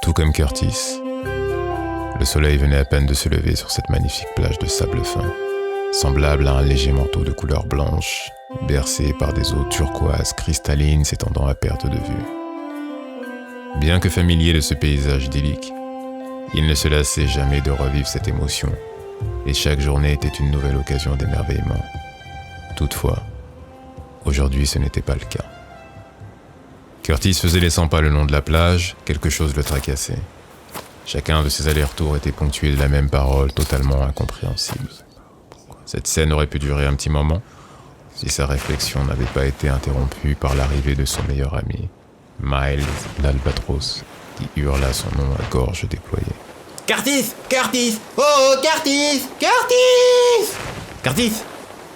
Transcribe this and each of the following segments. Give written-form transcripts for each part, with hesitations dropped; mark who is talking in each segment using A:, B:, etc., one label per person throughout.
A: Tout comme Curtis, le soleil venait à peine de se lever sur cette magnifique plage de sable fin, semblable à un léger manteau de couleur blanche, bercé par des eaux turquoises cristallines s'étendant à perte de vue. Bien que familier de ce paysage idyllique, il ne se lassait jamais de revivre cette émotion, et chaque journée était une nouvelle occasion d'émerveillement. Toutefois, aujourd'hui ce n'était pas le cas. Curtis faisait les 100 pas le long de la plage, quelque chose le tracassait. Chacun de ses allers-retours était ponctué de la même parole totalement incompréhensible. Cette scène aurait pu durer un petit moment, si sa réflexion n'avait pas été interrompue par l'arrivée de son meilleur ami, Miles l'Albatros, qui hurla son nom à gorge déployée.
B: Curtis! Curtis! Oh, Curtis! Curtis! Curtis!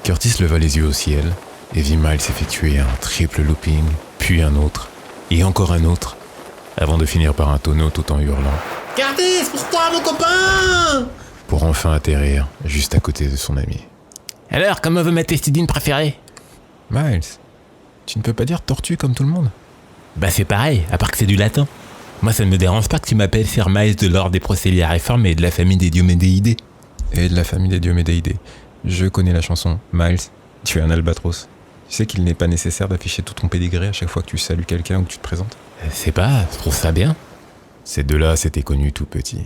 A: Curtis leva les yeux au ciel et vit Miles effectuer un triple looping, puis un autre, et encore un autre, avant de finir par un tonneau tout en hurlant.
B: Curtis, pourquoi mon copain?
A: Pour enfin atterrir juste à côté de son ami.
C: Alors, comment veut ma testidine préférée?
A: Miles, tu ne peux pas dire tortue comme tout le monde?
C: Bah c'est pareil, à part que c'est du latin. Moi ça ne me dérange pas que tu m'appelles Sir Miles de l'ordre des Procélières Réformes et de la famille des Diomédéidés.
A: Et de la famille des Diomédéidés. Je connais la chanson. Miles, tu es un albatros. Tu sais qu'il n'est pas nécessaire d'afficher tout ton pédigré à chaque fois que tu salues quelqu'un ou que tu te présentes?
C: C'est pas, je trouve ça bien.
A: Ces deux-là s'étaient connus tout petits.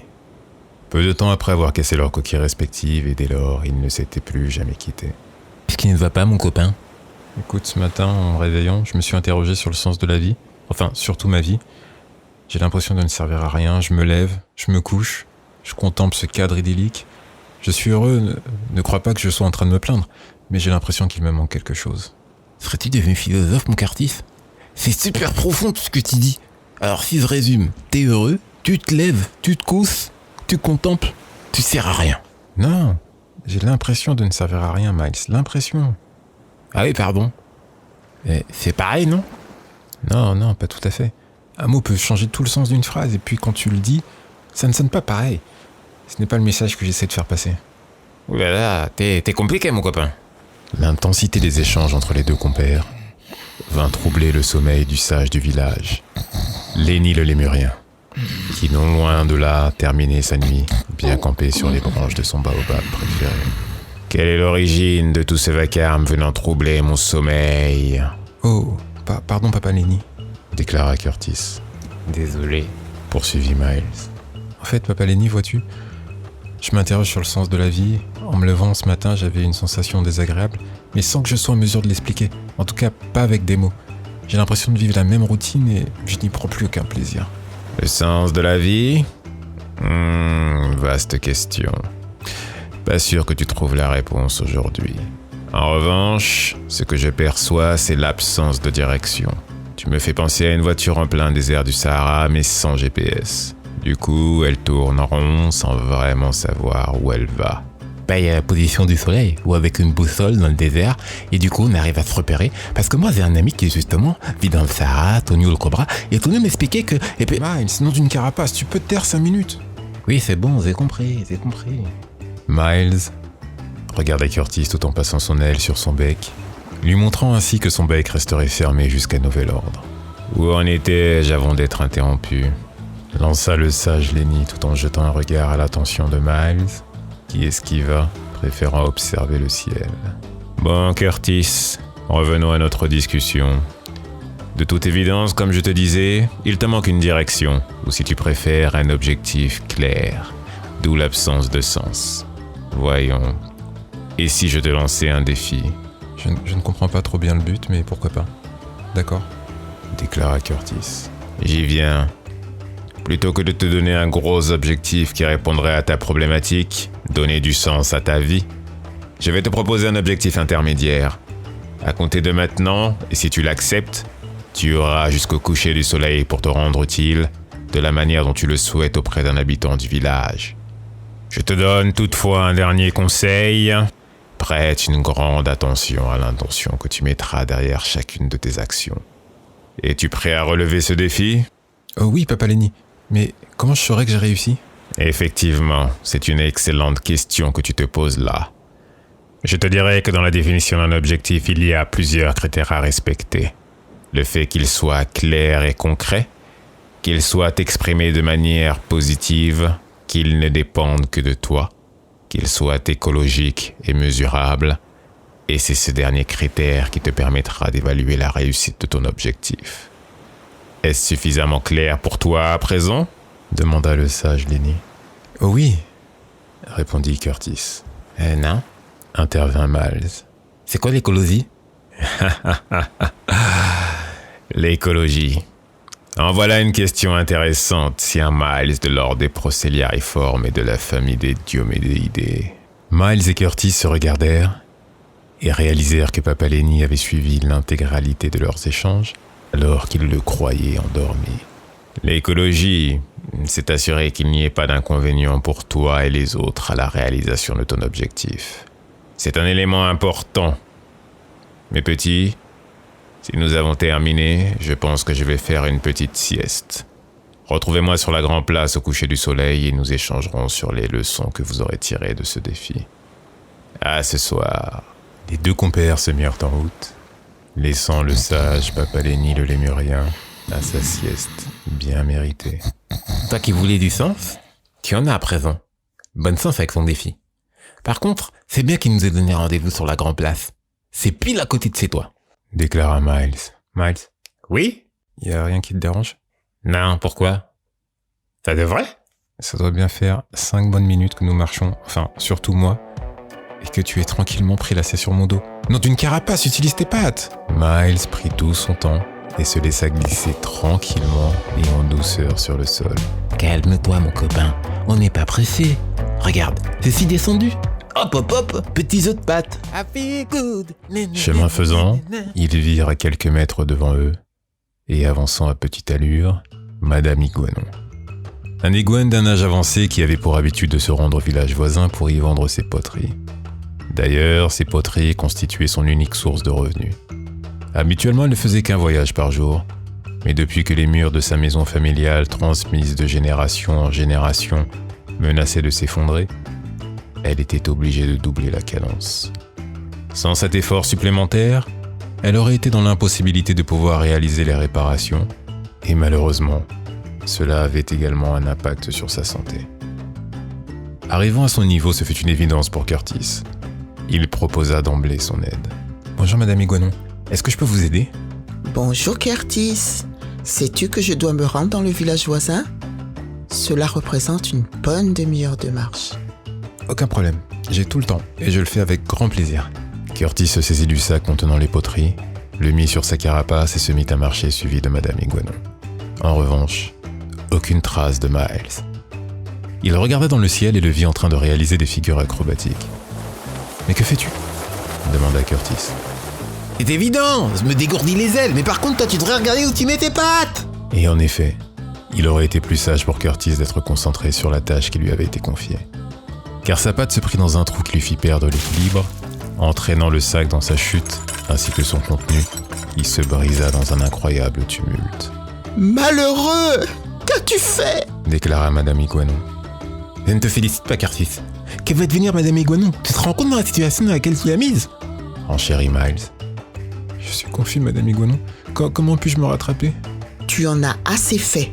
A: Peu de temps après avoir cassé leurs coquilles respectives, et dès lors, ils ne s'étaient plus jamais quittés.
C: Qu'est-ce qui ne va pas, mon copain?
A: Écoute, ce matin, en me réveillant, je me suis interrogé sur le sens de la vie. Enfin, surtout ma vie. J'ai l'impression de ne servir à rien. Je me lève, je me couche, je contemple ce cadre idyllique. Je suis heureux, ne crois pas que je sois en train de me plaindre, mais j'ai l'impression qu'il me manque quelque chose.
C: Serais-tu devenu philosophe, mon Curtis? C'est super profond tout ce que tu dis. Alors si je résume, t'es heureux, tu te lèves, tu te couches, tu contemples, tu sers à rien.
A: Non, j'ai l'impression de ne servir à rien, Miles. L'impression.
C: Ah oui, pardon. C'est pareil, non?
A: Non, pas tout à fait. Un mot peut changer tout le sens d'une phrase, et puis quand tu le dis, ça ne sonne pas pareil. Ce n'est pas le message que j'essaie de faire passer.
C: Ouh là là, t'es compliqué, mon copain.
A: L'intensité des échanges entre les deux compères vint troubler le sommeil du sage du village, Lenny le lémurien, qui non loin de là terminait sa nuit, bien campé sur les branches de son baobab préféré. Quelle est l'origine de tout ce vacarme venant troubler mon sommeil?
D: Oh, pardon papa Lenny,
A: déclara Curtis.
C: Désolé,
A: poursuivit Miles.
D: En fait, papa Lenny, vois-tu, je m'interroge sur le sens de la vie. En me levant ce matin, j'avais une sensation désagréable, mais sans que je sois en mesure de l'expliquer. En tout cas, pas avec des mots. J'ai l'impression de vivre la même routine et je n'y prends plus aucun plaisir.
A: Le sens de la vie? Vaste question. Pas sûr que tu trouves la réponse aujourd'hui. En revanche, ce que je perçois, c'est l'absence de direction. Tu me fais penser à une voiture en plein désert du Sahara, mais sans GPS. Du coup, elle tourne en rond sans vraiment savoir où elle va.
C: Bah, il y a la position du soleil, ou avec une boussole dans le désert, et du coup, on arrive à se repérer. Parce que moi, j'ai un ami qui, justement, vit dans le Sahara, Tonio le Cobra, et Tonio m'expliquait que...
D: Miles, nom d'une carapace, tu peux te taire 5 minutes.
C: Oui, c'est bon, j'ai compris.
A: Miles regardait Curtis tout en passant son aile sur son bec, lui montrant ainsi que son bec resterait fermé jusqu'à nouvel ordre. Où en étais-je avant d'être interrompu? Lança le sage Lenny tout en jetant un regard à l'attention de Miles, qui esquiva, préférant observer le ciel. Bon, Curtis, revenons à notre discussion. De toute évidence, comme je te disais, il te manque une direction, ou si tu préfères, un objectif clair, d'où l'absence de sens. Voyons. Et si je te lançais un défi?
D: Je ne comprends pas trop bien le but, mais pourquoi pas. D'accord,
A: déclara Curtis. J'y viens. Plutôt que de te donner un gros objectif qui répondrait à ta problématique, donner du sens à ta vie, je vais te proposer un objectif intermédiaire. À compter de maintenant, et si tu l'acceptes, tu auras jusqu'au coucher du soleil pour te rendre utile, de la manière dont tu le souhaites auprès d'un habitant du village. Je te donne toutefois un dernier conseil. Prête une grande attention à l'intention que tu mettras derrière chacune de tes actions. Es-tu prêt à relever ce défi?
D: Oh oui, papa Lenny. Mais comment je saurais que j'ai réussi?
A: Effectivement, c'est une excellente question que tu te poses là. Je te dirais que dans la définition d'un objectif, il y a plusieurs critères à respecter. Le fait qu'il soit clair et concret, qu'ils soient exprimés de manière positive, qu'ils ne dépendent que de toi, qu'ils soient écologiques et mesurables, et c'est ce dernier critère qui te permettra d'évaluer la réussite de ton objectif. Est-ce suffisamment clair pour toi à présent ? Demanda le sage Lenny.
D: Oh oui,
A: Répondit Curtis.
C: Non.
A: Intervint Miles.
C: C'est quoi l'écologie?
A: L'écologie. En voilà une question intéressante, si un Miles de l'ordre des Procellariiformes et de la famille des Diomédéidés. Miles et Curtis se regardèrent et réalisèrent que Papa Lenny avait suivi l'intégralité de leurs échanges alors qu'ils le croyaient endormi. L'écologie, c'est assurer qu'il n'y ait pas d'inconvénient pour toi et les autres à la réalisation de ton objectif. C'est un élément important. Mes petits, si nous avons terminé, je pense que je vais faire une petite sieste. Retrouvez-moi sur la grande place au coucher du soleil et nous échangerons sur les leçons que vous aurez tirées de ce défi. À ce soir. Les deux compères se mirent en route, laissant le sage Papa Lenny le lémurien à sa sieste bien méritée.
C: Toi qui voulais du sens, tu en as à présent. Bonne chance avec son défi. Par contre, c'est bien qu'il nous ait donné rendez-vous sur la grande place. C'est pile à côté de chez toi.
A: Déclara Miles. Miles,
B: Oui?
A: y a rien qui te dérange?
B: Non, pourquoi? Ça devrait?
D: ça doit bien faire 5 bonnes minutes que nous marchons, enfin, surtout moi, et que tu es tranquillement prélassé sur mon dos. Non, d'une carapace, utilise tes pattes.
A: Miles prit tout son temps et se laissa glisser tranquillement et en douceur sur le sol.
C: Calme-toi, mon copain. On n'est pas pressé. Regarde, c'est si descendu. Hop, hop, hop, petits œufs de pâte. I feel good.
A: Chemin faisant, ils virent à quelques mètres devant eux, et avançant à petite allure, Madame Iguanon. Un iguane d'un âge avancé qui avait pour habitude de se rendre au village voisin pour y vendre ses poteries. D'ailleurs, ces poteries constituaient son unique source de revenus. Habituellement, elle ne faisait qu'un voyage par jour, mais depuis que les murs de sa maison familiale, transmise de génération en génération, menaçaient de s'effondrer, elle était obligée de doubler la cadence. Sans cet effort supplémentaire, elle aurait été dans l'impossibilité de pouvoir réaliser les réparations, et malheureusement, cela avait également un impact sur sa santé. Arrivant à son niveau, ce fut une évidence pour Curtis. Il proposa d'emblée son aide.
D: Bonjour Madame Iguanon, est-ce que je peux vous aider?
E: Bonjour Curtis. Sais-tu que je dois me rendre dans le village voisin? Cela représente une bonne demi-heure de marche.
D: Aucun problème, j'ai tout le temps, et je le fais avec grand plaisir.
A: Curtis se saisit du sac contenant les poteries, le mit sur sa carapace et se mit à marcher suivi de Madame Iguanon. En revanche, aucune trace de Miles. Il regarda dans le ciel et le vit en train de réaliser des figures acrobatiques. « Mais que fais-tu » demanda Curtis.
C: C'est évident, je me dégourdis les ailes, mais par contre, toi, tu devrais regarder où tu mets tes pattes.
A: Et en effet, il aurait été plus sage pour Curtis d'être concentré sur la tâche qui lui avait été confiée. Car sa patte se prit dans un trou qui lui fit perdre l'équilibre, entraînant le sac dans sa chute, ainsi que son contenu, qui se brisa dans un incroyable tumulte.
E: « Malheureux! Qu'as-tu fait ?»
A: déclara Madame Iguanon.
C: Je ne te félicite pas, Curtis. Que va devenir Madame Iguanon? Tu te rends compte dans la situation dans laquelle tu l'as mise?
A: Renchérit Miles.
D: Je suis confus Madame Iguanon, comment puis-je me rattraper?
E: Tu en as assez fait.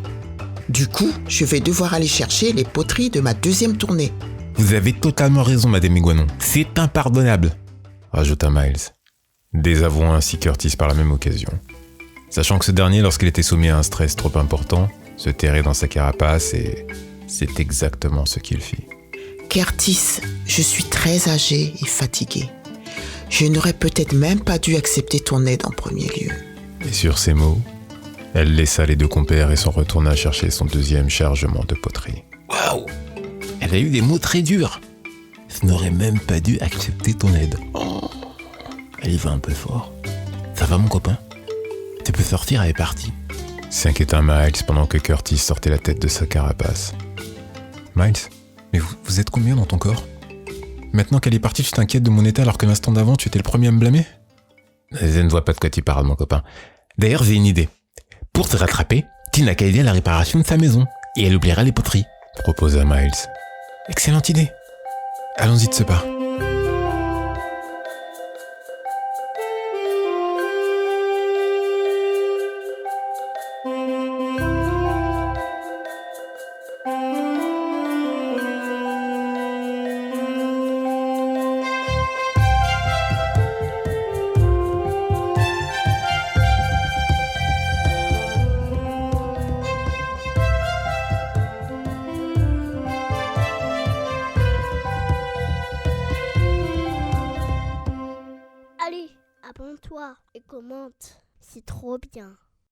E: Du coup, je vais devoir aller chercher les poteries de ma deuxième tournée.
C: Vous avez totalement raison, Madame Iguanon. C'est impardonnable.
A: Rajouta Miles, désavouant ainsi Curtis par la même occasion. Sachant que ce dernier, lorsqu'il était soumis à un stress trop important, se terrait dans sa carapace et c'est exactement ce qu'il fit.
E: Curtis, je suis très âgé et fatigué. Je n'aurais peut-être même pas dû accepter ton aide en premier lieu.
A: Et sur ces mots, elle laissa les deux compères et s'en retourna chercher son deuxième chargement de poterie.
C: Waouh! Elle a eu des mots très durs. Je n'aurais même pas dû accepter ton aide. Oh. Elle y va un peu fort. Ça va, mon copain? Tu peux sortir, elle est partie.
A: S'inquiéta Miles pendant que Curtis sortait la tête de sa carapace.
D: Miles, mais vous êtes combien dans ton corps? Maintenant qu'elle est partie, tu t'inquiètes de mon état alors que l'instant d'avant, tu étais le premier à me blâmer?
C: Je ne vois pas de quoi tu parles, mon copain. D'ailleurs, j'ai une idée. Pour se rattraper, tu n'as qu'à aider à la réparation de sa maison. Et elle oubliera les poteries.
A: Proposa Miles.
D: Excellente idée. Allons-y de ce pas.
F: toi et commente. C'est trop bien.